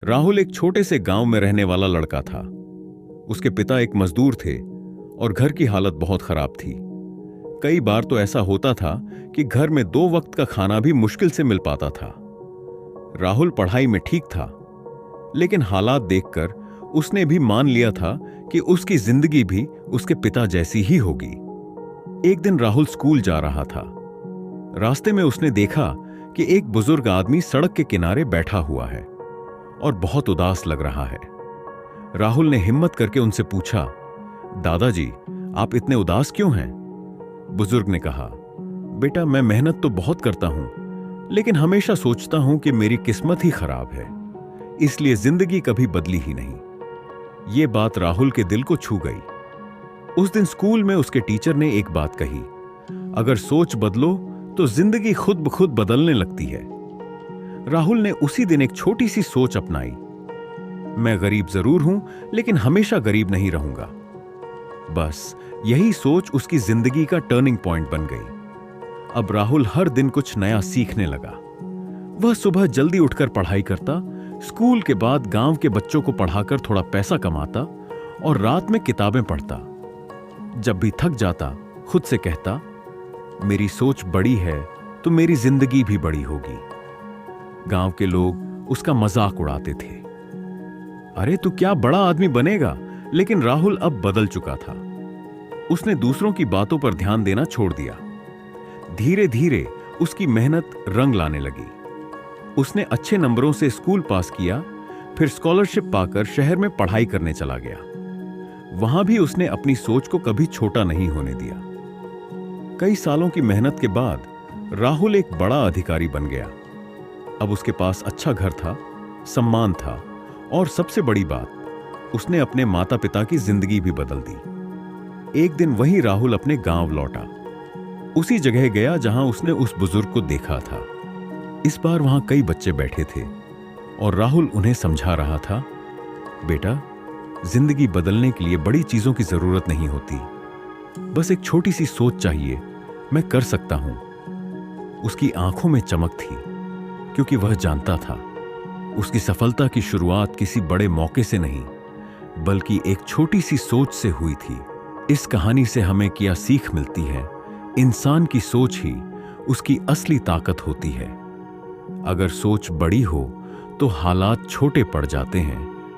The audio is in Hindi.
राहुल एक छोटे से गांव में रहने वाला लड़का था। उसके पिता एक मजदूर थे और घर की हालत बहुत खराब थी। कई बार तो ऐसा होता था कि घर में 2 वक्त का खाना भी मुश्किल से मिल पाता था। राहुल पढ़ाई में ठीक था, लेकिन हालात देखकर उसने भी मान लिया था कि उसकी जिंदगी भी उसके पिता जैसी ही होगी। एक दिन राहुल स्कूल जा रहा था। रास्ते में उसने देखा कि एक बुजुर्ग आदमी सड़क के किनारे बैठा हुआ है और बहुत उदास लग रहा है। राहुल ने हिम्मत करके उनसे पूछा, दादाजी, आप इतने उदास क्यों हैं? बुजुर्ग ने कहा, बेटा, मैं मेहनत तो बहुत करता हूं, लेकिन हमेशा सोचता हूं कि मेरी किस्मत ही खराब है, इसलिए जिंदगी कभी बदली ही नहीं। यह बात राहुल के दिल को छू गई। उस दिन स्कूल में उसके टीचर ने एक बात कही, अगर सोच बदलो तो जिंदगी खुद ब खुद बदलने लगती है। राहुल ने उसी दिन एक छोटी सी सोच अपनाई, मैं गरीब जरूर हूं, लेकिन हमेशा गरीब नहीं रहूंगा। बस यही सोच उसकी जिंदगी का टर्निंग पॉइंट बन गई। अब राहुल हर दिन कुछ नया सीखने लगा। वह सुबह जल्दी उठकर पढ़ाई करता, स्कूल के बाद गांव के बच्चों को पढ़ाकर थोड़ा पैसा कमाता और रात में किताबें पढ़ता। जब भी थक जाता, खुद से कहता, मेरी सोच बड़ी है तो मेरी जिंदगी भी बड़ी होगी। गांव के लोग उसका मजाक उड़ाते थे, अरे तू क्या बड़ा आदमी बनेगा। लेकिन राहुल अब बदल चुका था। उसने दूसरों की बातों पर ध्यान देना छोड़ दिया। धीरे धीरे उसकी मेहनत रंग लाने लगी। उसने अच्छे नंबरों से स्कूल पास किया, फिर स्कॉलरशिप पाकर शहर में पढ़ाई करने चला गया। वहां भी उसने अपनी सोच को कभी छोटा नहीं होने दिया। कई सालों की मेहनत के बाद राहुल एक बड़ा अधिकारी बन गया। अब उसके पास अच्छा घर था, सम्मान था और सबसे बड़ी बात, उसने अपने माता पिता की जिंदगी भी बदल दी। एक दिन वही राहुल अपने गांव लौटा। उसी जगह गया जहां उसने उस बुजुर्ग को देखा था। इस बार वहां कई बच्चे बैठे थे और राहुल उन्हें समझा रहा था, बेटा, जिंदगी बदलने के लिए बड़ी चीजों की जरूरत नहीं होती, बस एक छोटी सी सोच चाहिए, मैं कर सकता हूं। उसकी आंखों में चमक थी, क्योंकि वह जानता था उसकी सफलता की शुरुआत किसी बड़े मौके से नहीं, बल्कि एक छोटी सी सोच से हुई थी। इस कहानी से हमें क्या सीख मिलती है? इंसान की सोच ही उसकी असली ताकत होती है। अगर सोच बड़ी हो तो हालात छोटे पड़ जाते हैं,